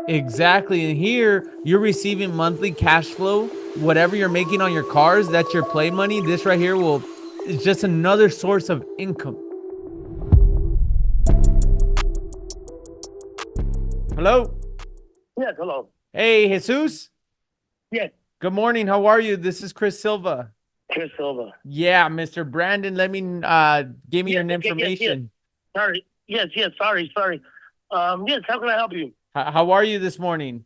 Exactly. And here you're receiving monthly cash flow. Whatever you're making on your cars, that's your play money. This right here will is just another source of income. Hello. Yes, hello. Hey, Jesus. Yes, Good morning. How are you? This is Chris Silva. Chris Silva. Yeah, Mr. Brandon, let me give me Yes, your okay, yes. information. Sorry. Yes, sorry. Yes, how can I help you? How are you this morning?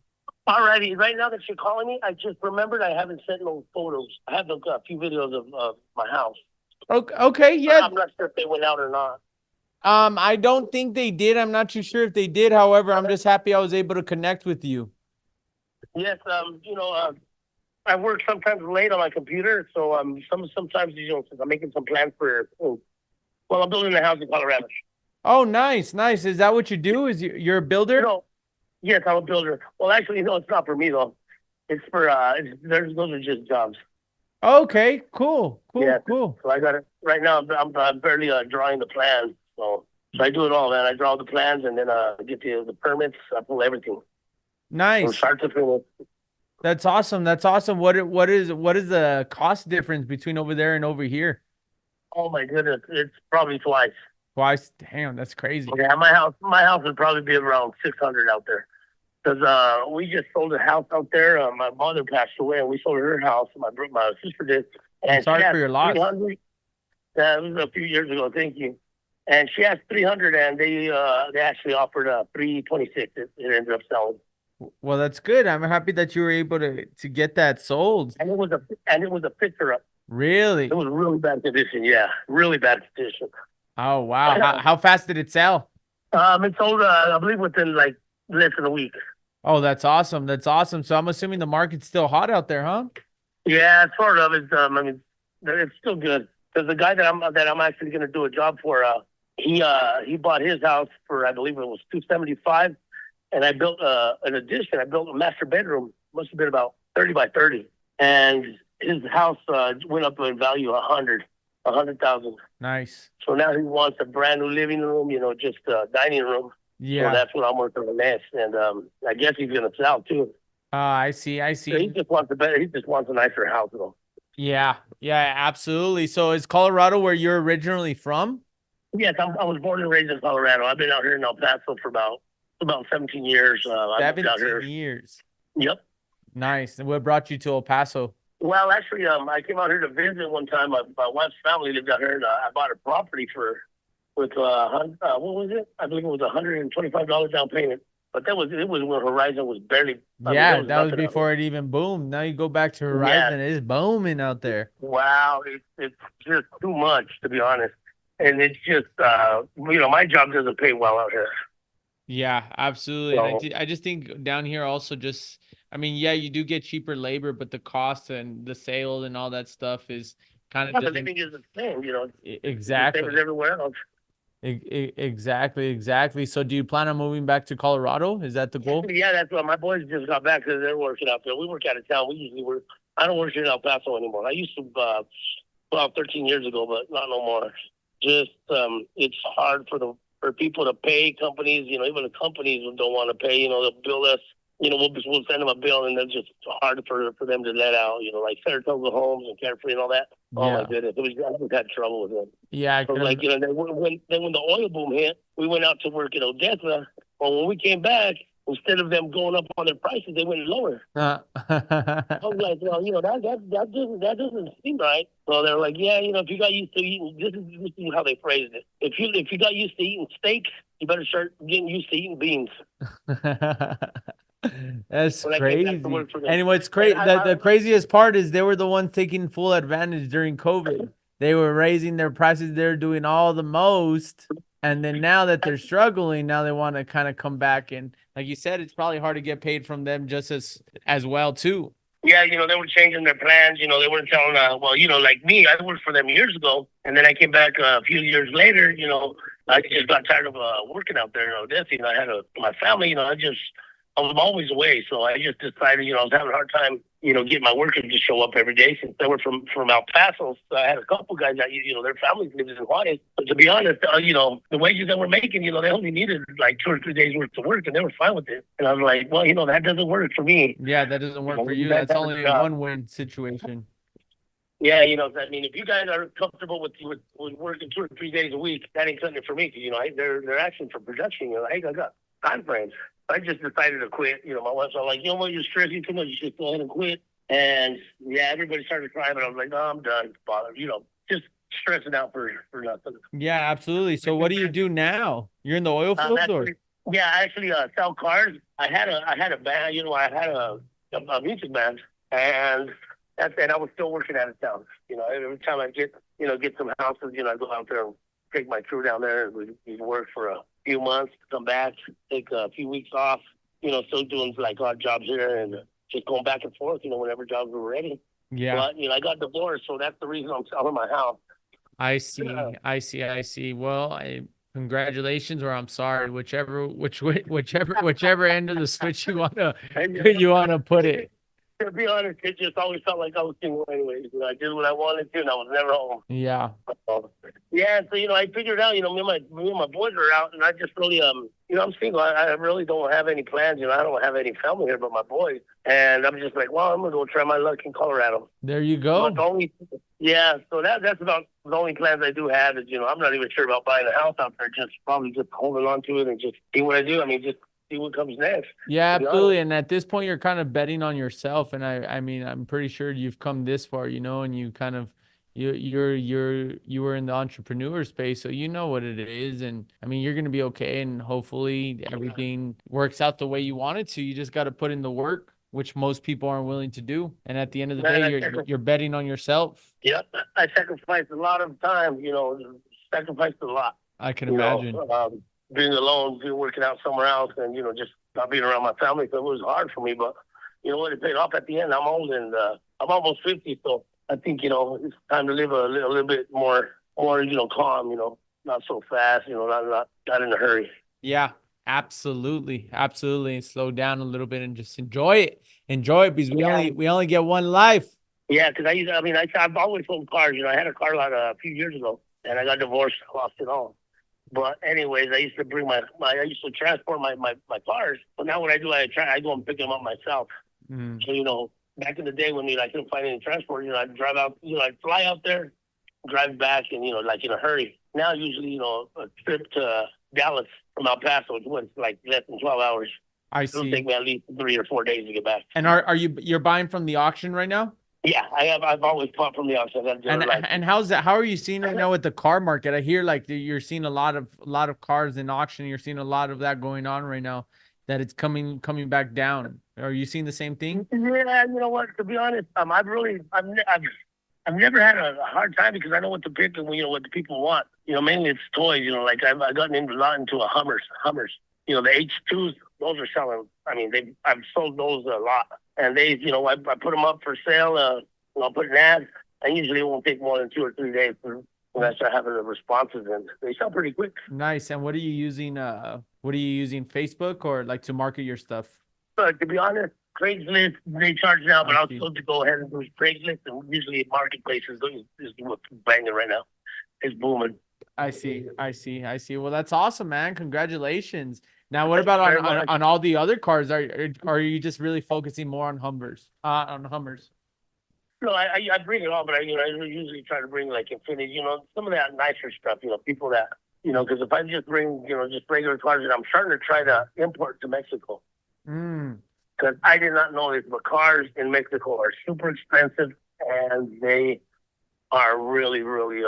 Alrighty, right now that you're calling me, I just remembered I haven't sent no photos. I have a few videos of my house. Okay, okay, But yeah. I'm not sure if they went out or not. I don't think they did. I'm not too sure if they did. However, I'm just happy I was able to connect with you. Yes, I work sometimes late on my computer, so sometimes since I'm making some plans for I'm building a house in Colorado. Oh, nice, nice. Is that what you do? Is you're a builder? No, yes, I'm a builder. Well, actually, no, it's not for me though. It's for those are just jobs. Okay, cool, cool, Yeah. cool. So I got it right now. I'm barely drawing the plans. So I do it all, man. I draw the plans and then get the permits. I pull everything from Nice. start to finish. That's awesome. That's awesome. What is the cost difference between over there and over here? Oh my goodness, it's probably twice. Twice. Damn, that's crazy. Yeah, my house would probably be around 600 out there because we just sold a house out there. My mother passed away, and we sold her house. My sister did, I'm and she sorry for asked your three loss. hundred. That was a few years ago. Thank you. And she asked 300, and they actually offered 326. It ended up selling. Well, that's good. I'm happy that you were able to get that sold. And it was a fixer up. It Really? was really bad condition. Yeah, really bad condition. Oh, wow. How fast did it sell? It sold, I believe, within like less than a week. Oh, that's awesome. That's awesome. So I'm assuming the market's still hot out there, huh? Yeah, sort of. It's still good because the guy that I'm actually going to do a job for, he bought his house for I believe it was 275, and I built an addition. I built a master bedroom. Must have been about 30 by 30, and his house went up in value 100,000. Nice. So now he wants a brand new living room, just a dining room. So Yeah. that's what I'm working on next, and I guess he's going to sell too. I see. I So he see. just wants a better. He just wants a nicer house, though. Yeah. Yeah, absolutely. So is Colorado where you're originally from? Yes, I was born and raised in Colorado. I've been out here in El Paso for about 17 years. I moved out 17 here. years. Yep. Nice. And what brought you to El Paso? Well, actually, I came out here to visit one time. My wife's family lived out here, and I bought a property with what was it? I believe it was $125 down payment. But it was when Horizon was barely. Yeah, there was that was nothing out here. before it even boomed. Now you go back to Yeah. Horizon, it's booming out there. Wow, it's just too much to be honest, and it's just my job doesn't pay well out here. Yeah, absolutely. And So I just think down here also just, I mean, yeah, you do get cheaper labor, but the cost and the sales and all that stuff is kind of yeah, the doesn't living is the same. It's the same as exactly. everywhere else. Exactly, exactly. So do you plan on moving back to Colorado? Is that the goal? Actually, yeah, that's what my boys just got back because they're working out there. We work out of town. We usually work. I don't work in El Paso anymore. I used to about 13 years ago, but not no more. Just it's hard for people to pay companies. Even the companies don't want to pay. They'll bill us. We'll send them a bill, and they're just hard for them to let out. Like Saratoga Homes and Carefree and all that. Oh my Yeah. goodness, I just had trouble with them. Yeah, I So can. like then when the oil boom hit, we went out to work in Odessa. Well, when we came back, instead of them going up on their prices, they went lower. I was like, well, that doesn't seem right. So they're like, yeah, if you got used to eating, this is how they phrased it. If you got used to eating steak, you better start getting used to eating beans. That's When I came back to crazy. work for them, And what's and crazy, the craziest part is they were the ones taking full advantage during COVID. They were raising their prices, they're doing all the most. And then now that they're struggling, now they want to kind of come back. And like you said, it's probably hard to get paid from them just as well too. yeah, they were changing their plans. They weren't telling, like me, I worked for them years ago, and then I came back a few years later. I just got tired of working out there in Odessa. I had my family. I was always away, so I just decided, I was having a hard time, getting my workers to show up every day since they were from El Paso. So I had a couple guys that, their families lived in Juarez. But to be honest, the wages that we're making, they only needed like 2 or 3 days worth of work, and they were fine with it. And I was like, well, that doesn't work for me. Yeah, that doesn't work for you. That's only a one-win situation. Yeah, I mean, if you guys are comfortable with working 2 or 3 days a week, that ain't cutting it for me. Cause, they're asking for production. I got time frames. I just decided to quit. My wife's all like, what, you're stressing too much. You should go ahead and quit. And yeah, everybody started crying, but I was like, no, I'm done. Bothered. Just stressing out for nothing. Yeah, absolutely. So what do you do now? You're in the oil fields, or? Yeah, I actually sell cars. I had a band. I had a music band, and I was still working out of town. Every time I get some houses, I go out there and take my crew down there, and we work for a few months, come back, take a few weeks off, still doing like odd jobs here and just going back and forth, whenever jobs were ready. Yeah. But, I got divorced, so that's the reason I'm selling my house. I see. Well, congratulations, or I'm sorry, whichever end of the switch you wanna put it. To be honest, it just always felt like I was single anyways. I did what I wanted to, and I was never home. Yeah. Yeah, so, I figured out, me and my boys are out, and I just really, I'm single. I really don't have any plans. I don't have any family here but my boys. And I'm just like, well, I'm going to go try my luck in Colorado. There you go. So that's about the only plans I do have is, I'm not even sure about buying a house out there, probably just holding on to it and just see what I do. I mean, just see what comes next. Yeah, absolutely. And at this point, you're kind of betting on yourself. And I mean, I'm pretty sure you've come this far, and you kind of, you were in the entrepreneur space, so you know what it is. And I mean, you're going to be okay. And hopefully everything works out the way you want it to. You just got to put in the work, which most people aren't willing to do. And at the end of the day, you're betting on yourself. Yep. I sacrificed a lot of time, sacrificed a lot. I can imagine. Being alone, working out somewhere else, and just not being around my family, so it was hard for me. But you know what, it paid off at the end. I'm old, and I'm almost 50, so I think it's time to live a little bit more calm. Not so fast. Not in a hurry. Yeah, absolutely. Slow down a little bit and just enjoy it. Because we only get one life. Yeah, because I've always sold cars. I had a car lot a few years ago, and I got divorced, lost it all. But anyways, I used to bring I used to transport my cars. But now what I do, I go and pick them up myself. Mm. So, back in the day when I couldn't find any transport, I'd drive out, I'd fly out there, drive back, and like in a hurry. Now usually, a trip to Dallas from El Paso, it's like less than 12 hours. I see. It'll take me at least 3 or 4 days to get back. And you're buying from the auction right now? Yeah, I've always bought from the auction. And how's that? How are you seeing right now with the car market? I hear like you're seeing a lot of cars in auction. You're seeing a lot of that going on right now. That it's coming back down. Are you seeing the same thing? Yeah, you know what? To be honest, I've never had a hard time because I know what to pick and what the people want. Mainly it's toys. Like I've gotten a lot into Hummers. The H2s, those are selling. I mean, I've sold those a lot. And I put them up for sale. I'll put an ad. And usually it won't take more than 2 or 3 days when I start having the responses, and they sell pretty quick. Nice. And what are you using? Facebook or like to market your stuff? To be honest, Craigslist, they charge now, but I'll still go ahead and do Craigslist, and usually Marketplaces is what's banging right now. It's booming. I see. Well, that's awesome, man. Congratulations. Now, what about on all the other cars? Are you just really focusing more on Hummers? No, I bring it all, but I usually try to bring like Infiniti, some of that nicer stuff, people that, because if I just bring, just regular cars, and I'm starting to try to import to Mexico. Because I did not know this, but cars in Mexico are super expensive, and they are really, really,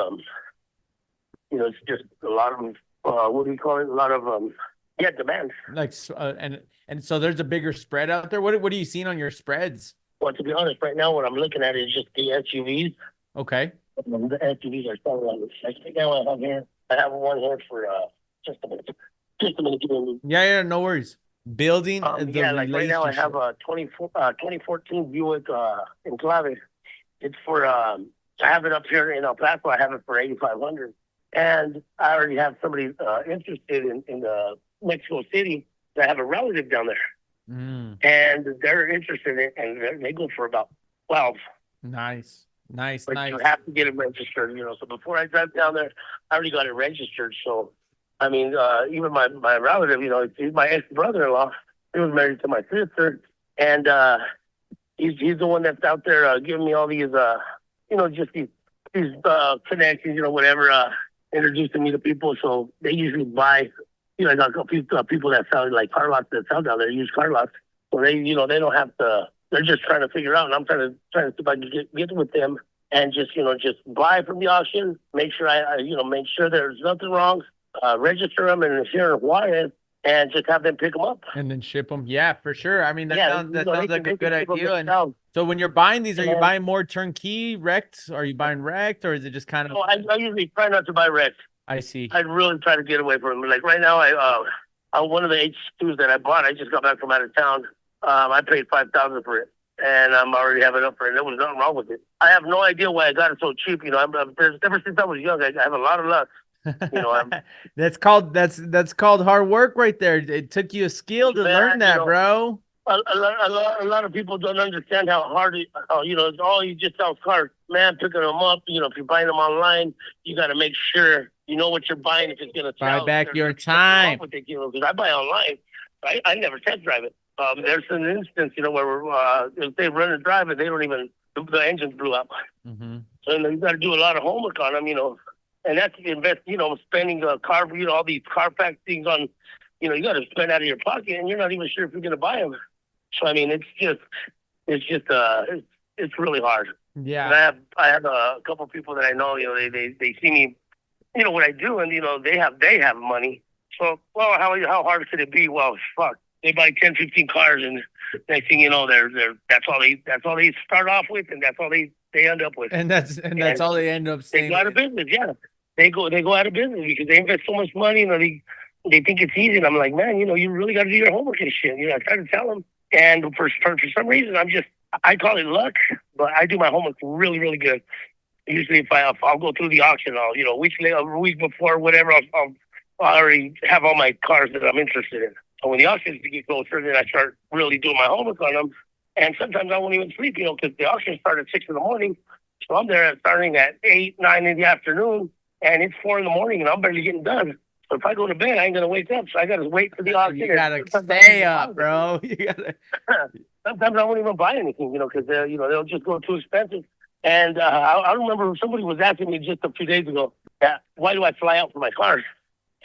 it's just a lot of them, what do you call it? A lot of, demand. Like, and so there's a bigger spread out there. What are you seeing on your spreads? Well, to be honest, right now what I'm looking at is just the SUVs. Okay. The SUVs are selling. Like right now I have one here for just a minute. Yeah, no worries. Building the like right now I have a 2014 Buick Enclave. It's for I have it up here in El Paso. I have it for $8,500, and I already have somebody interested in Mexico City. I have a relative down there. and they're interested in it, and they go for about 12. Nice, nice, But you nice. have to get it registered, So before I drive down there, I already got it registered. So, I mean, even my relative, he's my ex brother-in-law. He was married to my sister, and he's the one that's out there giving me all these, just these connections, whatever, introducing me to people. So they usually buy. I got a couple people that sell like car lots that sell down there, used car lots. So they don't have to. They're just trying to figure out, and I'm trying to see if I can get with them and just buy from the auction. Make sure make sure there's nothing wrong. Register them and here in Juarez, and just have them pick them up and then ship them. Yeah, for sure. I mean, that sounds like a good ship 'em idea. And themselves. so when you're buying these, are you And buying more turnkey wrecked? Are you buying wrecked, or is it just kind of? I usually try not to buy wrecked. I see. I really try to get away from them. Like right now, I one of the H2s that I bought, I just got back from out of town. I paid $5,000 for it, and I'm already having up for it. There was nothing wrong with it. I have no idea why I got it so cheap. Ever since I was young, I have a lot of luck. That's called hard work right there. It took you a skill to learn that, bro. A lot of people don't understand how hard it's all you just sell cars. Man, picking them up, if you're buying them online, you got to make sure you know what you're buying if it's going to sell. Buy back your time. Because I buy online. I never test drive it. There's an instance, where if they run and drive it, they don't even, the engines blew up. Mm-hmm. So you got to do a lot of homework on them, and that's the invest, spending a car, all these car pack things on, you got to spend out of your pocket, and you're not even sure if you're going to buy them. So I mean, it's really hard. Yeah. And I have a couple of people that I know. They see me, what I do, and they have money. So how hard could it be? Well, fuck, they buy 10, 15 cars, and next thing you know, that's all they start off with, and that's all they end up with. And that's all they end up saying. They go out of business. Yeah, they go out of business because they invest so much money. They think it's easy, and I'm like, man, you really got to do your homework and shit. I try to tell them. And for some reason, I call it luck, but I do my homework really, really good. Usually, if I'll go through the auction, a week later, a week before, whatever, I'll already have all my cars that I'm interested in. So when the auctions get closer, then I start really doing my homework on them. And sometimes I won't even sleep, because the auction starts at 6 in the morning. So I'm there starting at 8, 9 in the afternoon, and it's 4 in the morning, and I'm barely getting done. So if I go to bed, I ain't gonna wake up. So I gotta wait for the auction. You gotta stay up, bro. You gotta. Sometimes I won't even buy anything, because they'll just go too expensive. And I remember somebody was asking me just a few days ago, why do I fly out for my cars?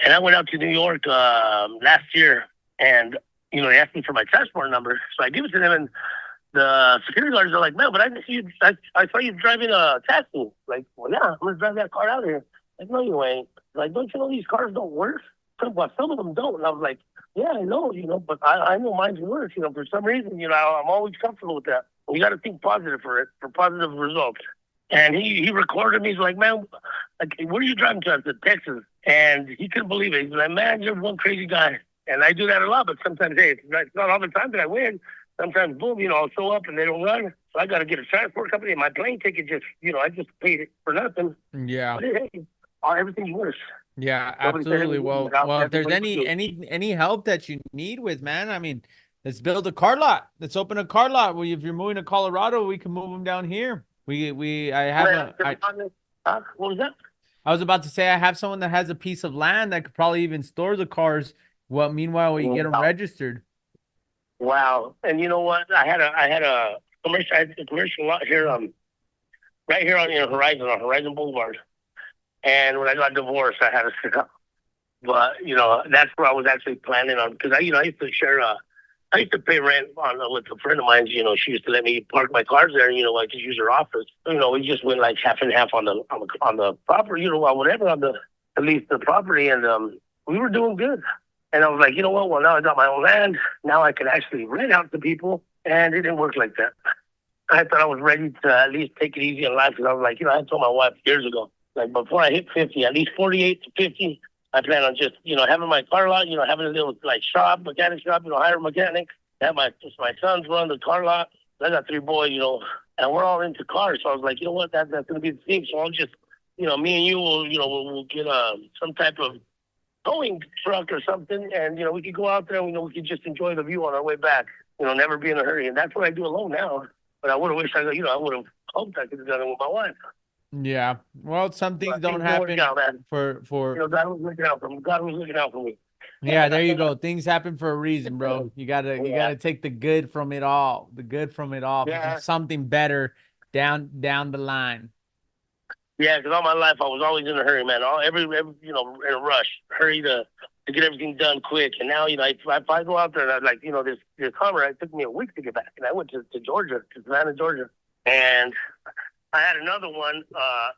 And I went out to New York last year, and they asked me for my transport number, so I give it to them, and the security guards are like, man, but I saw you driving a taxi. Like, well, yeah, I'm gonna drive that car out here. Like, no, you ain't. Like, don't you know these cars don't work? Well, some of them don't. And I was like, yeah, I know, but I know mine works. For some reason, I'm always comfortable with that. You got to think positive for positive results. And he recorded me. He's like, man, where are you driving to? I said, Texas. And he couldn't believe it. He's like, man, you're one crazy guy. And I do that a lot, but sometimes, hey, it's not all the time that I win. Sometimes, boom, I'll show up and they don't run. So I got to get a transport company. And my plane ticket I just paid it for nothing. Yeah. But hey, everything's worse. Yeah, absolutely. Well, if there's any help that you need with, man, I mean, let's build a car lot. Let's open a car lot. If you're moving to Colorado, we can move them down here. What was that? I was about to say I have someone that has a piece of land that could probably even store the cars. Well, meanwhile, we get them registered. Wow. And you know what? I had a commercial lot here, right here on Horizon Boulevard. And when I got divorced, I had to sit up. But that's where I was actually planning on, because I used to share. I used to pay rent with a friend of mine. She used to let me park my cars there. I could use her office. We just went like half and half on the property. Whatever on at least the property, and we were doing good. And I was like, well, now I got my own land. Now I can actually rent out to people, and it didn't work like that. I thought I was ready to at least take it easy in life, because I was like, I told my wife years ago, like before I hit 50, at least 48 to 50. I plan on just, having my car lot, having a little shop, mechanic shop, hire a mechanic, have my sons run the car lot. I got 3 boys, and we're all into cars. So I was like, what, that's going to be the thing. So I'll just, me and you will, we'll get some type of towing truck or something, and we could go out there. And, we could just enjoy the view on our way back. Never be in a hurry, and that's what I do alone now. But I would have wished I would have hoped I could have done it with my wife. Yeah. Well, some things But don't things didn't work happen out, man. for God was looking out for me. God was looking out for me. yeah, there you go. Things happen for a reason, bro. You Yeah, gotta take the good from it all. The good from it all for yeah, something better down the line. yeah. Because all my life I was always in a hurry, man. Every in a rush, hurry to get everything done quick. And now if I go out there and I like this Hummer, it took me a week to get back, and I went to Georgia, to Savannah, Georgia, and I had another one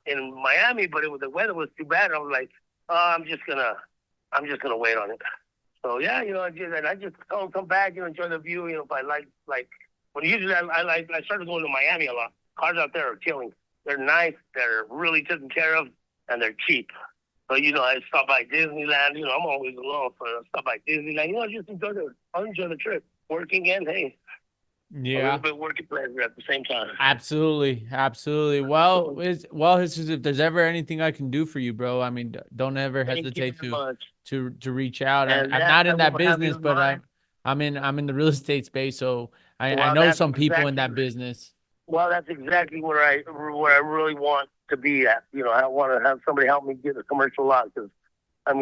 in Miami, but the weather was too bad. I was like, I'm just gonna wait on it. So yeah, I just come back, enjoy the view. If I like when usually I started going to Miami a lot. Cars out there are killing. They're nice, they're really taken care of, and they're cheap. So I stop by Disneyland. I'm always alone, so I stop by Disneyland. I just enjoy the trip, working and hey, a Yeah. little bit working pleasure at the same time. Absolutely, absolutely. Well, Jesus, if there's ever anything I can do for you, bro, I mean, don't ever Thank you hesitate very much. to reach out. And I'm not in that will have you business, in but mind. I'm in the real estate space, so I Well, know that's some people in exactly that business. Well, that's exactly where I really want to be at. I want to have somebody help me get a commercial lot because,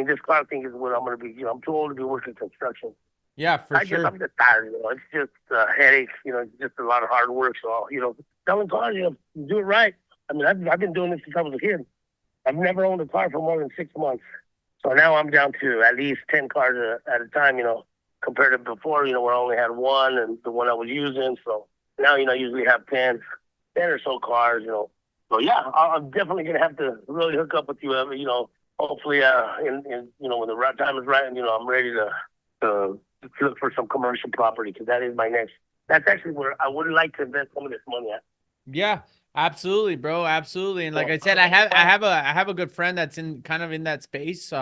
this car thing is what I'm going to be. I'm too old to be working construction. Yeah, for sure. I'm just tired. It's just a headache. It's just a lot of hard work. So, selling cars, do it right. I've been doing this since I was a kid. I've never owned a car for more than 6 months. So now I'm down to at least 10 cars at a time. Compared to before, where I only had one and the one I was using. So now, I usually have 10 or so cars, So yeah, I'm definitely gonna have to really hook up with you. Hopefully, in when the right time is right, and I'm ready to look for some commercial property because that is my next. That's actually where I would like to invest some of this money at. Yeah, absolutely, bro. Absolutely. And like I said, I have a good friend that's in kind of in that space.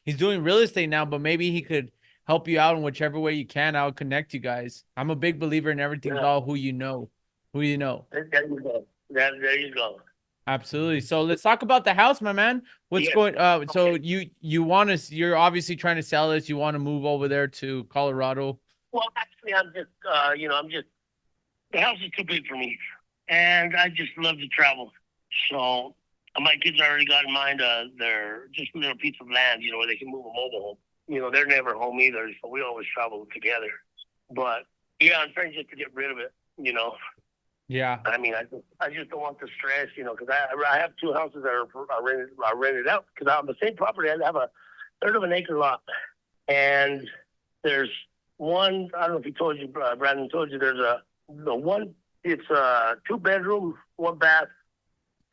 He's doing real estate now, but maybe he could help you out in whichever way you can. I'll connect you guys. I'm a big believer in everything's all who you know. Who you know. There you go. There you go. Absolutely. So let's talk about the house, my man. What's going so Okay. you're obviously trying to sell this, you want to move over there to Colorado. Well, actually, the house is too big for me, and I just love to travel. So my kids already got in mind. They're just a little piece of land, where they can move a mobile home. They're never home either, so we always travel together. But yeah, I'm trying just to get rid of it. Yeah. I just don't want the stress, because I have two houses that are rented out because on the same property I have a third of an acre lot, and there's one. I don't know if he told you, Brandon told you. There's the one. It's a 2-bedroom, 1 bath.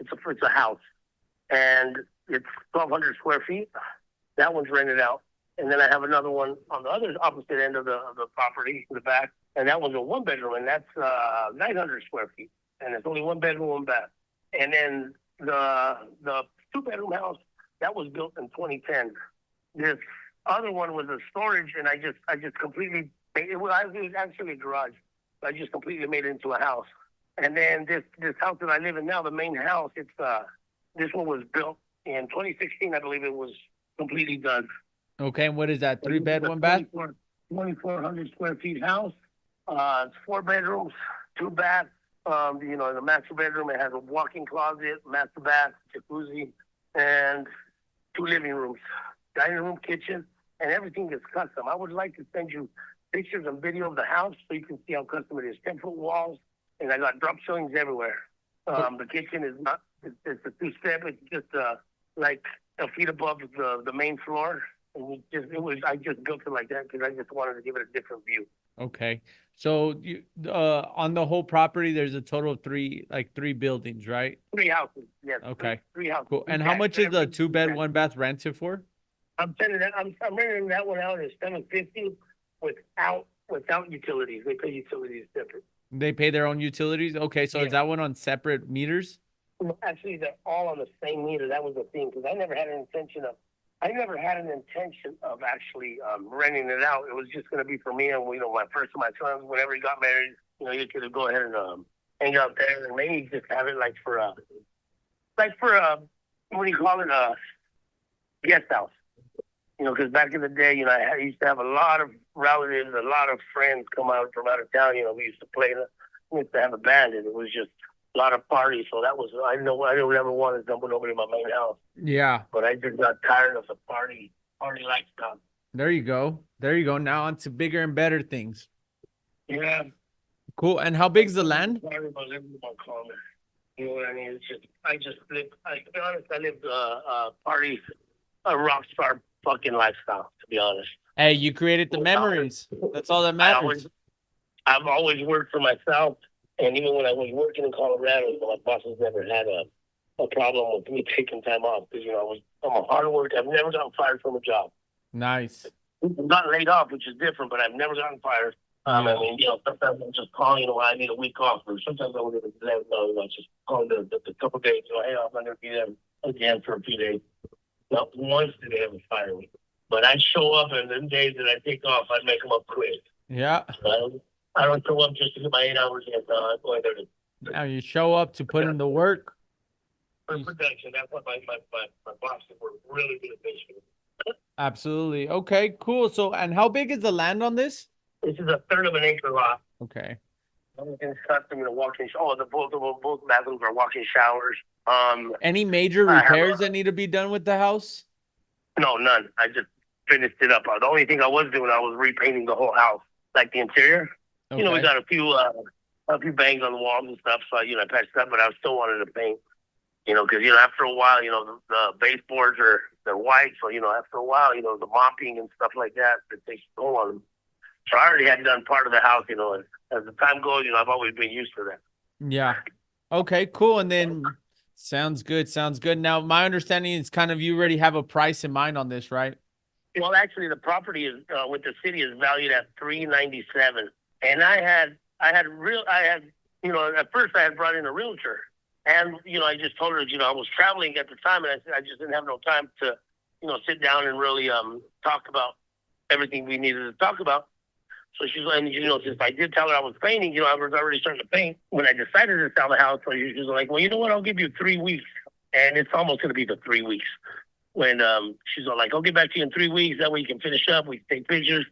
It's a house, and it's 1,200 square feet. That one's rented out, and then I have another one on the other opposite end of the property in the back, and that one's a 1-bedroom, and that's 900 square feet, and it's only 1 bedroom, 1 bath. And then the 2-bedroom house that was built in 2010. This other one was a storage, and I just completely it was actually a garage. I just completely made it into a house. And then this house that I live in now, the main house, this one was built in 2016, I believe it was completely done. Okay, and what is that? 3-bed, 1 bath? 2,400 square feet house. It's 4 bedrooms, 2 baths. The master bedroom, it has a walk-in closet, master bath, jacuzzi, and 2 living rooms, dining room, kitchen, and everything is custom. I would like to send you pictures and video of the house so you can see how custom it is. 10-foot walls, and I got drop ceilings everywhere. The kitchen is not, it's a 2-step. It's just like a feet above the main floor. And I just built it like that because I just wanted to give it a different view. Okay. So you on the whole property, there's a total of 3 buildings, right? 3 houses, yes. Okay. 3 houses. Cool. And how much is the 2-bed, 1 bath rented for? I'm renting that one out at $750 without utilities. They pay utilities separate. They pay their own utilities? Okay, so is that one on separate meters? Well, actually, they're all on the same meter. That was the thing because I never had an intention of actually renting it out. It was just going to be for me and my first of my sons. Whenever he got married, you could go ahead and hang out there and maybe just have it like for what do you call it, a guest house. You know, because back in the day, you know, I used to have a lot of relatives, a lot of friends come out from out of town. You know, we used to play, we used to have a band, and it was just a lot of parties. So that was, I know, I don't ever want to dump nobody in my main house. Yeah. But I just got tired of the party lifestyle. There you go. There you go. Now on to bigger and better things. Yeah. Cool. And how big's the land? Sorry about living about calmer. You know what I mean? It's just, I just live, to be honest, I lived party, a rock star fucking lifestyle, to be honest. Hey, you created the memories. That's all that matters. I've always worked for myself. And even when I was working in Colorado, my bosses never had a problem with me taking time off. Because, you know, I'm a hard worker. I've never gotten fired from a job. Nice. I've gotten laid off, which is different, but I've never gotten fired. I mean, you know, sometimes I'm just calling, you know, I need a week off, or sometimes I would even let them know, you know, just call the couple days, you know, hey, I'm not going to be there again for a few days. Not once did they ever fire me. But I show up, and them days that I take off, I make them up quick. Yeah. I don't show up just to get my 8 hours in. I'm going there to. Now you show up to put in the work. For production, that's what my bosses were really good at this. Absolutely. Okay, cool. So, and how big is the land on this? This is a third of an acre lot. Okay. Everything's custom in a walk-in. Oh, both bathrooms are walk-in showers. Any major repairs that need to be done with the house? No, none. I just finished it up. The only thing I was doing, I was repainting the whole house, like the interior. Okay. You know, we got a few bangs on the walls and stuff, so you know, I patched it up, but I still wanted to paint. You know, because you know, after a while, you know, the baseboards they're white, so you know, after a while, you know, the mopping and stuff like that, it takes a toll on them. So I already had done part of the house, you know, and as the time goes, you know, I've always been used to that. Yeah. Okay, cool. And then sounds good. Sounds good. Now, my understanding is kind of you already have a price in mind on this, right? Well, actually, the property is with the city is valued at $397, and I had you know, at first I had brought in a realtor, and you know, I just told her, you know, I was traveling at the time, and I said I just didn't have no time to, you know, sit down and really talk about everything we needed to talk about. So she's like, you know, since I did tell her I was painting, you know, I was already starting to paint when I decided to sell the house. So she was like, well, you know what? I'll give you 3 weeks. And it's almost going to be the 3 weeks when she's like, I'll get back to you in 3 weeks. That way you can finish up. We can take pictures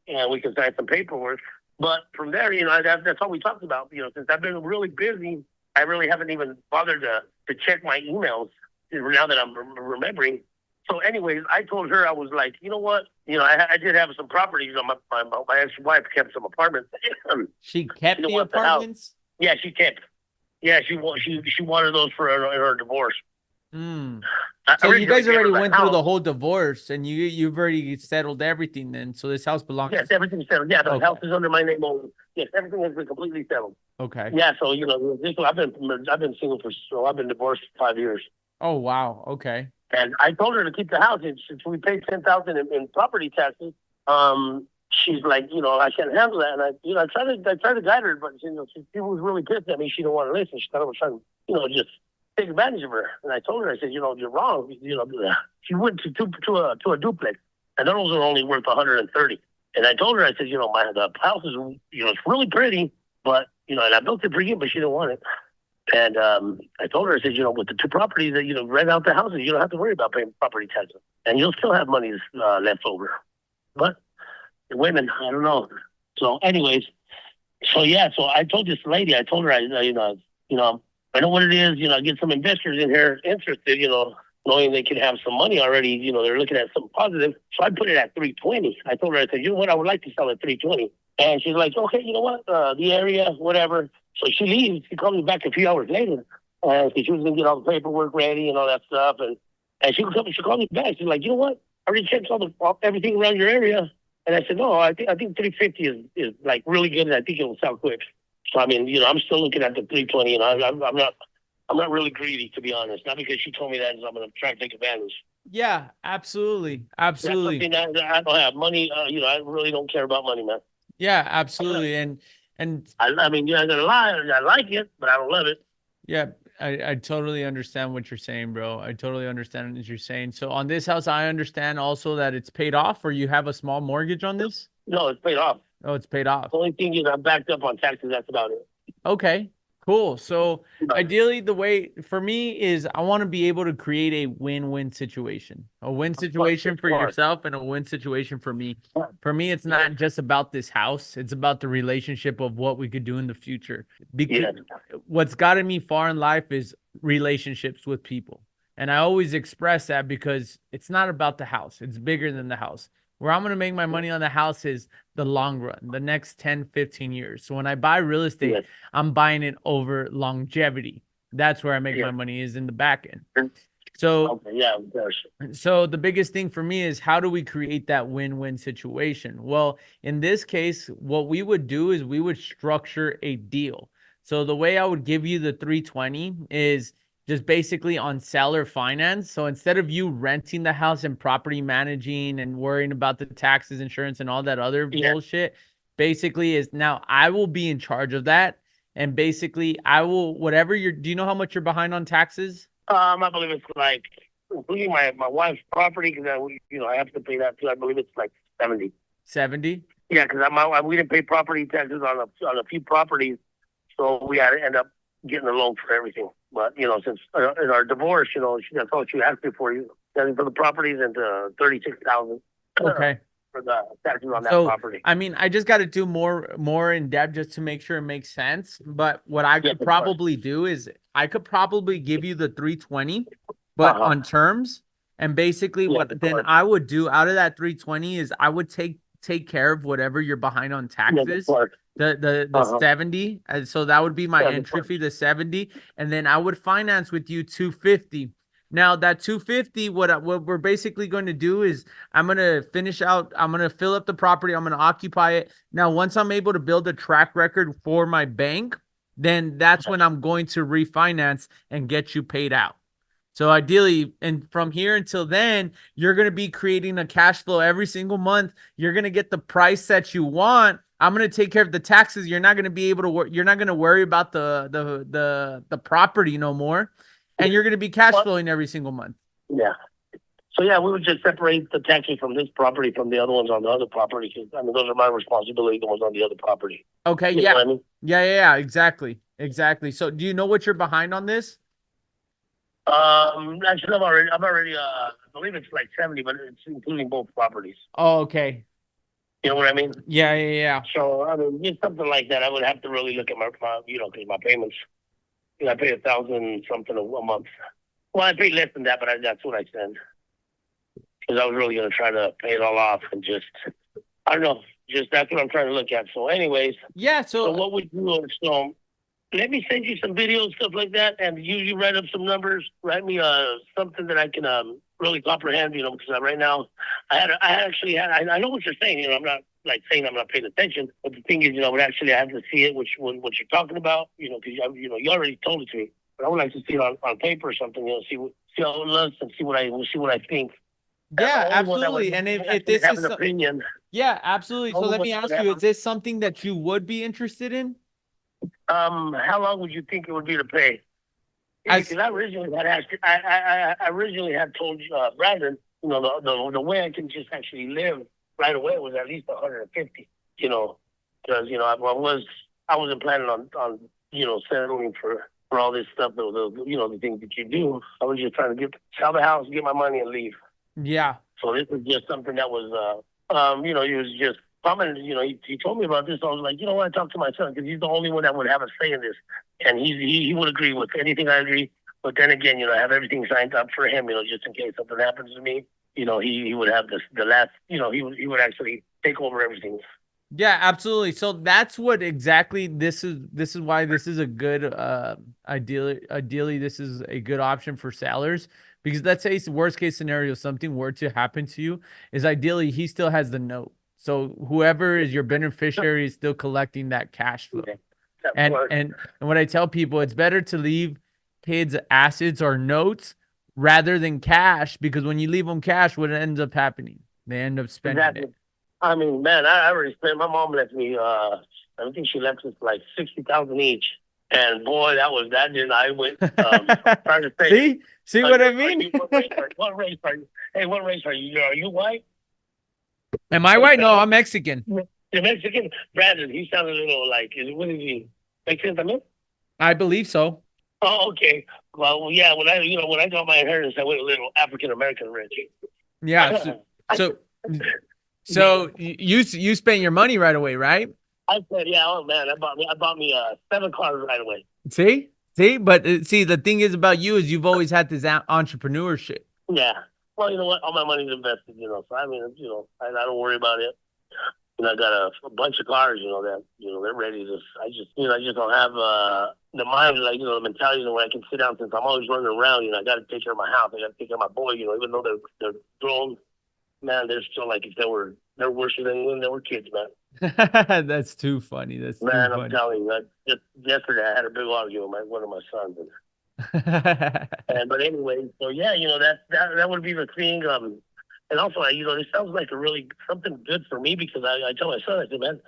and we can sign some paperwork. But from there, you know, that's all we talked about. You know, since I've been really busy, I really haven't even bothered to check my emails now that I'm remembering. So anyways, I told her, I was like, you know what? You know, I did have some properties on my ex-wife kept some apartments. She kept the apartments? Yeah, she kept. Yeah, she wanted those for her divorce. Mm. So you guys already went through the whole divorce, and you've already settled everything then. So this house belongs. Yes, everything's settled. Yeah, the house is under my name only. Yes, everything has been completely settled. Okay. Yeah, so you know, I've been single I've been divorced for 5 years. Oh wow. Okay. And I told her to keep the house. And since we paid $10,000 in property taxes, she's like, you know, I can't handle that. And I tried to guide her, but you know, she was really pissed at me. She didn't want to listen. She thought I was trying to, you know, just take advantage of her. And I told her, I said, you know, you're wrong. You know, she went to a duplex, and those are only worth $130. And I told her, I said, you know, the house is, you know, it's really pretty, but you know, and I built it for you, but she didn't want it. And I told her, I said, you know, with the 2 properties that, you know, rent out the houses, you don't have to worry about paying property taxes. And you'll still have money left over. But the women, I don't know. So anyways, so I told this lady, I told her, you know, I know what it is, you know, get some investors in here interested, you know, knowing they can have some money already, you know, they're looking at something positive. So I put it at 320. I told her, I said, you know what, I would like to sell at 320. And she's like, okay, you know what, the area, whatever. So she leaves. She called me back a few hours later. She was going to get all the paperwork ready and all that stuff. And she called me back. She's like, you know what? I already checked everything around your area. And I said, no, I think 350 is like really good, and I think it'll sell quick. So I mean, you know, I'm still looking at the 320, and I'm not really greedy, to be honest. Not because she told me that, I'm going to try to take advantage. Yeah, absolutely. I don't have money. You know, I really don't care about money, man. Yeah, absolutely. And I mean, you're not gonna lie, I like it, but I don't love it. Yeah, I totally understand what you're saying, bro. I totally understand what you're saying. So on this house, I understand also that it's paid off, or you have a small mortgage on this? No, it's paid off. Oh, it's paid off. The only thing is I'm backed up on taxes. That's about it. Okay, Cool. So ideally, the way for me is I want to be able to create a win-win situation, a win situation for yourself and a win situation for me. For me, it's not just about this house. It's about the relationship of what we could do in the future. Because what's gotten me far in life is relationships with people. And I always express that because it's not about the house. It's bigger than the house. Where I'm going to make my money on the house is the long run, the next 10, 15 years. So when I buy real estate, I'm buying it over longevity. That's where I make my money, is in the back end. So, so the biggest thing for me is, how do we create that win-win situation? Well, in this case, what we would do is we would structure a deal. So the way I would give you the 320 is just basically on seller finance. So instead of you renting the house and property managing and worrying about the taxes, insurance, and all that other bullshit, basically is now I will be in charge of that. And basically I will, whatever do you know how much you're behind on taxes? I believe it's like, including my wife's property, because I have to pay that too. I believe it's like 70. 70? Yeah, because we didn't pay property taxes on a few properties, so we had to end up getting a loan for everything. But since in our divorce, that's all she asked me for the properties, and 36,000. Okay. For the taxes on that property. I mean, I just got to do more in depth just to make sure it makes sense. But what I could probably do is I could probably give you the 320, but on terms. And basically what then I would do out of that 320 is I would take care of whatever you're behind on taxes. The 70. And so that would be my entry fee, the 70. And then I would finance with you 250. Now that 250, what we're basically going to do is I'm going to fill up the property. I'm going to occupy it. Now, once I'm able to build a track record for my bank, then that's when I'm going to refinance and get you paid out. So ideally, and from here until then, you're going to be creating a cash flow every single month. You're going to get the price that you want. I'm going to take care of the taxes. You're not going to be able to you're not going to worry about the property no more. And you're going to be cash flowing every single month. Yeah. So, we would just separate the taxes from this property from the other ones on the other property. I mean, those are my responsibility, the ones on the other property. Okay, you know what I mean? Yeah, exactly. So, do you know what you're behind on this? Actually, I'm already, I believe it's like 70, but it's including both properties. Oh, okay. You know what I mean? Yeah. So, I mean, just something like that, I would have to really look at my because my payments. I pay $1,000 something a month. Well, I pay less than that, but that's what I send. Because I was really going to try to pay it all off and just, I don't know, just that's what I'm trying to look at. So anyways. Yeah, so what we do is, let me send you some videos, stuff like that, and you write up some numbers, write me something that I can really comprehend, because right now, I know what you're saying, I'm not like saying I'm not paying attention, but the thing is, I have to see it, what you're talking about, because you already told it to me, but I would like to see it on paper or something, see how it looks and see what I think. Yeah, absolutely. And if this is an opinion. Yeah, absolutely. So let me ask you, is this something that you would be interested in? How long would you think it would be to pay? Because I originally had asked, I originally had told Brandon, the way I can just actually live right away was at least 150. Because I wasn't planning on settling for all this stuff. The things that you do. I was just trying to sell the house, get my money, and leave. Yeah. So this was just something that was, he was just commented. He told me about this. I was like, I talked to my son because he's the only one that would have a say in this, and he would agree with anything I agree. But then again, I have everything signed up for him, just in case something happens to me. He would have the last. He would actually take over everything. Yeah, absolutely. So that's what exactly this is why this is a good ideally this is a good option for sellers, because let's say worst case scenario, something were to happen to you, is ideally he still has the note. So whoever is your beneficiary is still collecting that cash flow. And what I tell people, it's better to leave kids assets or notes rather than cash, because when you leave them cash, what ends up happening? They end up spending it. I mean, man, I already spent. My mom left me. I think she left us like $60,000 each, and boy, that. Then I went trying to say. See what I mean? What race are you? Hey, what race are you? Are you white? Am I white? No, I'm Mexican. You're Mexican, Brandon. He sounded a little like. What is he? Mexican también? I believe so. Oh, okay. Well, yeah. When I got my inheritance, I went a little African American rich. Yeah. So, so you spent your money right away, right? I said, yeah. Oh man, I bought me 7 cars right away. See, but see, the thing is about you is you've always had this entrepreneurship. Yeah. Well, you know what? All my money's invested. So I mean, I don't worry about it. I got a bunch of cars. That they're ready to. I just don't have the mind, like the mentality where I can sit down since I'm always running around. I got to take care of my house. I got to take care of my boy. Even though they're grown, man, they're still like if they're worse than when they were kids, man. That's too funny. That's too Man, I'm funny. telling you, just yesterday I had a big argument with one of my sons, but anyway, so yeah, that would be the thing. And also, this sounds like a really something good for me because I tell my son, I said, man,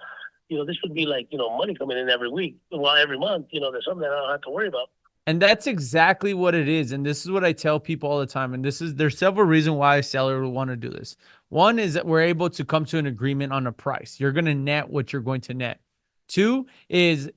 this would be like money coming in every week, well, every month. There's something that I don't have to worry about. And that's exactly what it is. And this is what I tell people all the time. And there's several reasons why a seller would want to do this. One is that we're able to come to an agreement on a price. You're going to net what you're going to net. Two is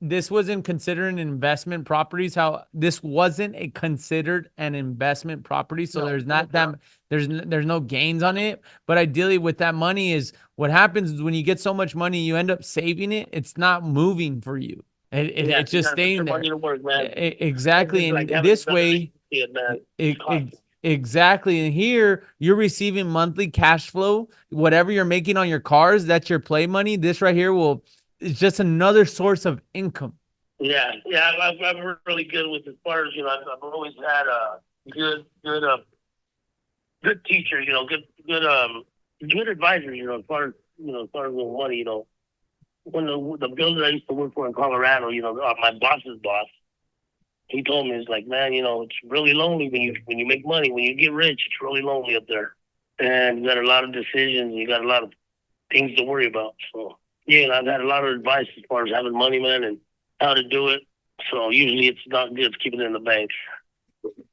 this wasn't considered an investment properties. How this wasn't a considered an investment property. So there's not that there's no gains on it. But ideally with that money is what happens is when you get so much money, you end up saving it. It's not moving for you. It's just staying there. Work, man. Exactly. And like this way, exactly. And here you're receiving monthly cash flow. Whatever you're making on your cars, that's your play money. This right here it's just another source of income. Yeah. I'm really good with as far as, I've always had a good teachers, good advisors, as far as, as far as money, when the builder I used to work for in Colorado, my boss's boss, he told me, it's like, man, it's really lonely when you make money. When you get rich, it's really lonely up there, and you got a lot of decisions. You got a lot of things to worry about. So yeah, I've had a lot of advice as far as having money, man, and how to do it. So usually it's not good to keep it in the bank.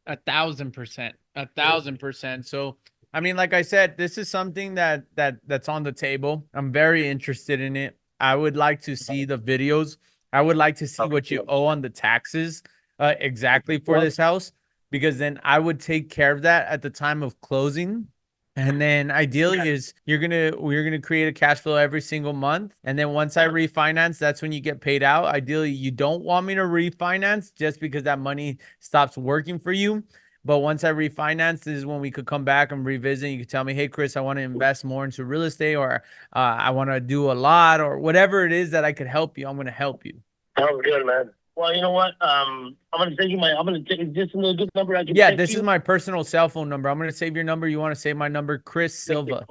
1,000%, 1,000%. So I mean, like I said, this is something that's on the table. I'm very interested in it. I would like to see the videos. I would like to see what you owe on the taxes exactly for this house, because then I would take care of that at the time of closing. And then ideally is we're gonna create a cash flow every single month. And then once I refinance, that's when you get paid out. Ideally, you don't want me to refinance just because that money stops working for you. But once I refinance, this is when we could come back and revisit. You could tell me, hey, Chris, I want to invest more into real estate, or I want to do a lot, or whatever it is that I could help you. I'm going to help you. Sounds good, man. Well, you know what? I'm going to send you I'm going to take this a good number. This is my personal cell phone number. I'm going to save your number. You want to save my number? Chris Silva.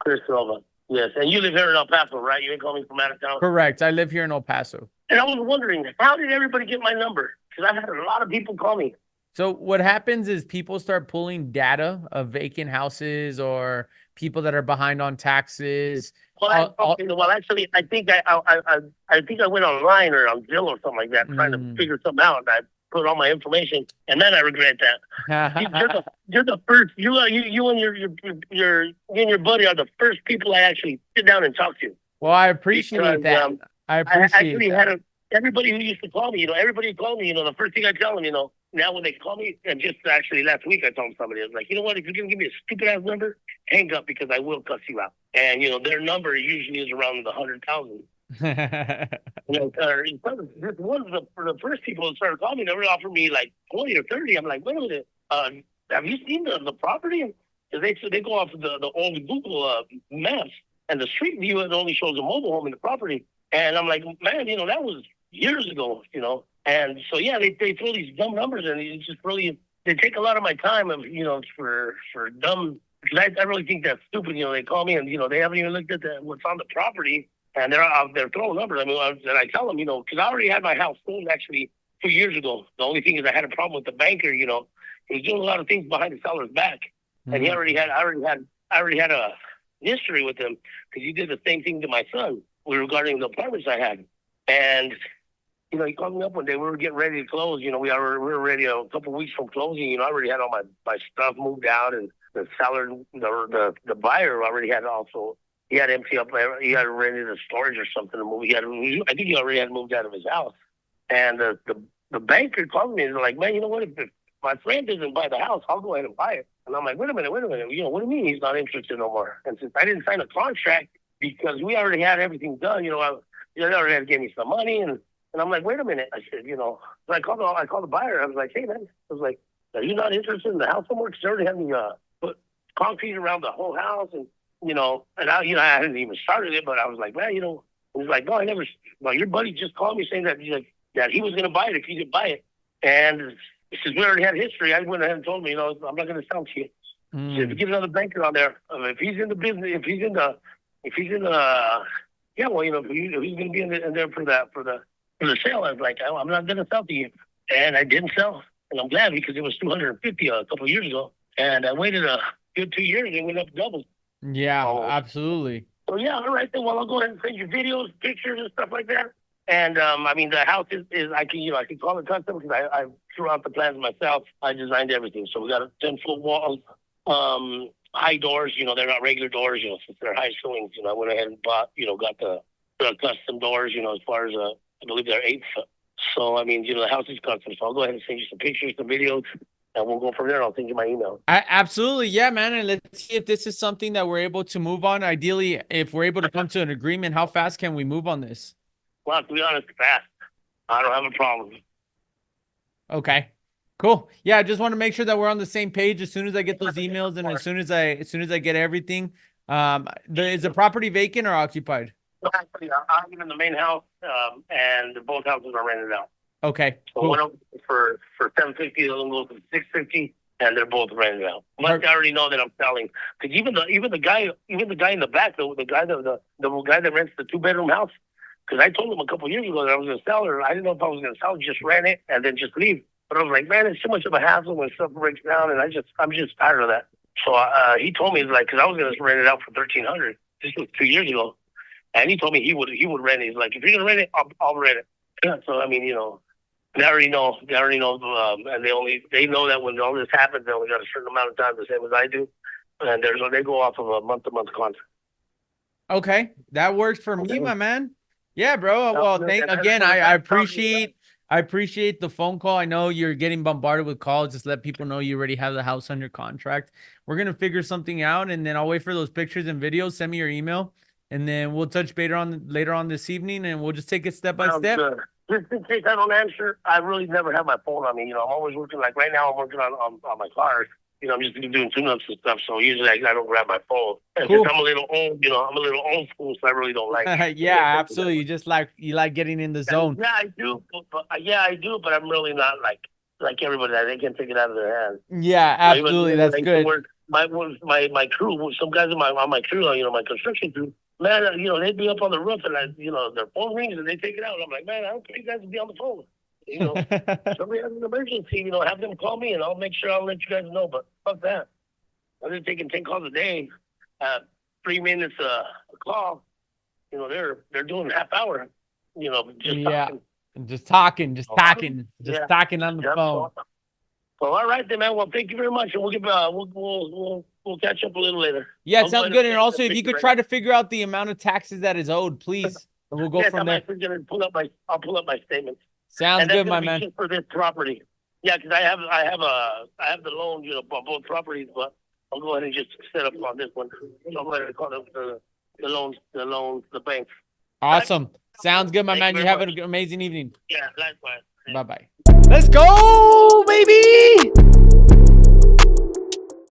Chris Silva. Yes. And you live here in El Paso, right? You ain't calling me from out of town? Correct. I live here in El Paso. And I was wondering, how did everybody get my number? Because I've had a lot of people call me. So what happens is people start pulling data of vacant houses or people that are behind on taxes. Well, actually, I think I went online or on Zillow or something like that, trying to figure something out. And I put all my information, and then I regret that. You're the first. You and your buddy are the first people I actually sit down and talk to. Well, I appreciate that. I actually had everybody who used to call me. Everybody called me. The first thing I tell them, now when they call me, and just actually last week I told somebody, I was like, you know what, if you're gonna give me a stupid ass number, hang up, because I will cuss you out. And their number usually is around the 100,000. This one of the first people who started calling me, they were offering me like 20 or 30. I'm like, wait a minute, have you seen the property? Because they go off of the old Google maps, and the street view, it only shows a mobile home in the property. And I'm like, man, that was years ago, And so, yeah, they throw these dumb numbers, and it's just really, they take a lot of my time of, for dumb, because I really think that's stupid. They call me and, they haven't even looked at what's on the property, and they're throwing numbers. I mean, and I tell them, because I already had my house sold actually 2 years ago. The only thing is I had a problem with the banker, he was doing a lot of things behind the seller's back. Mm-hmm. And I already had a history with him, because he did the same thing to my son regarding the apartments I had. And he called me up one day. We were getting ready to close. We were ready a couple of weeks from closing. I already had all my stuff moved out, and the seller, the buyer already had also. He had empty up. He had rented a storage or something to move. I think he already had moved out of his house. And the banker called me and they're like, man, you know what? If my friend doesn't buy the house, I'll go ahead and buy it. And I'm like, wait a minute. You know, what do you mean he's not interested no more? And since I didn't sign a contract because we already had everything done, you know, they already had to give me some money. And I'm like, wait a minute. I said, you know, so I called the buyer. I was like, hey, man, I was like, are you not interested in the house anymore? Because they already had me put concrete around the whole house. And, you know, I hadn't even started it, but I was like, man, you know, he was like, no, I never, well, your buddy just called me saying that, that he was going to buy it if you didn't buy it. And since we already had history, I went ahead and told me, you know, I'm not going to sell to you. So if you get another banker on there, if he's in the business, if he's in the, yeah, well, you know, if he's going to be in there for the sale, I was like, I'm not going to sell to you. And I didn't sell. And I'm glad because it was 250 a couple of years ago. And I waited a good 2 years and it went up double. Yeah, absolutely. So yeah, all right then. Well, I'll go ahead and send you videos, pictures, and stuff like that. And I mean, the house is I can call it custom because I threw out the plans myself. I designed everything. So we got 10-foot walls, high doors. You know, they're not regular doors. You know, since they're high ceilings. You know, I went ahead and bought. You know, got the custom doors. You know, as far as I believe they're 8 foot. So I mean, you know, the house is custom. So I'll go ahead and send you some pictures, some videos. And we'll go from there. I'll send you my email. Absolutely. Yeah, man. And let's see if this is something that we're able to move on. Ideally, if we're able to come to an agreement, how fast can we move on this? Well, to be honest, fast. I don't have a problem. Okay, cool. Yeah, I just want to make sure that we're on the same page as soon as I get those emails and as soon as I get everything. Is the property vacant or occupied? No, actually, I'm in the main house, and both houses are rented out. Okay, so cool. One of them for $750, the other one goes for $650, and they're both rented out. But I already know that I'm selling because even the guy in the back, the guy that rents the 2-bedroom house, because I told him a couple of years ago that I was going to sell her. I didn't know if I was going to sell it, just rent it and then just leave. But I was like, man, it's too much of a hassle when stuff breaks down, and I'm just tired of that. So he told me, like, because I was going to rent it out for $1,300. This was 2 years ago, and he told me he would rent it. He's like, if you're going to rent it, I'll rent it. So I mean, you know. They already know, and they know that when all this happens, they only got a certain amount of time, the same as I do, and they go off of a month-to-month contract. Okay, that works for me, my man. Yeah, bro. Well, I appreciate the phone call. I know you're getting bombarded with calls. Just let people know you already have the house under contract. We're gonna figure something out, and then I'll wait for those pictures and videos. Send me your email, and then we'll touch base later on this evening, and we'll just take it step by step. Just in case I don't answer, I really never have my phone on me. You know, I'm always working. Like right now, I'm working on my cars. You know, I'm just doing tune-ups and stuff. So usually I don't grab my phone. And cool. Since I'm a little old, you know, I'm a little old school, so I really don't like. Yeah, absolutely. You like getting in the zone. Yeah, I do. But I'm really not like everybody. They can take it out of their hands. Yeah, absolutely. That's good. My crew, some guys on my crew, you know, my construction crew. Man, you know, they'd be up on the roof and you know, their phone rings and they take it out. I'm like, man, I don't care you guys to be on the phone. You know, somebody has an emergency, you know, have them call me and I'll make sure I'll let you guys know. But fuck that. They're taking 10 calls a day, 3 minutes a call. You know, they're doing half hour. You know, just talking on the phone. Well, all right then, man. Well, thank you very much, and we'll catch up a little later. Yeah, it sounds good. And also, if you could try to figure out the amount of taxes that is owed, please, and we'll go from there. I'll pull up my statements. Sounds good, my man. For this property, yeah, because I have the loan, you know, on both properties, but I'll go ahead and just set up on this one. So I'm going to call the bank. Awesome. Sounds good, my man. You have an amazing evening. Yeah, likewise. Bye-bye. Let's go, baby!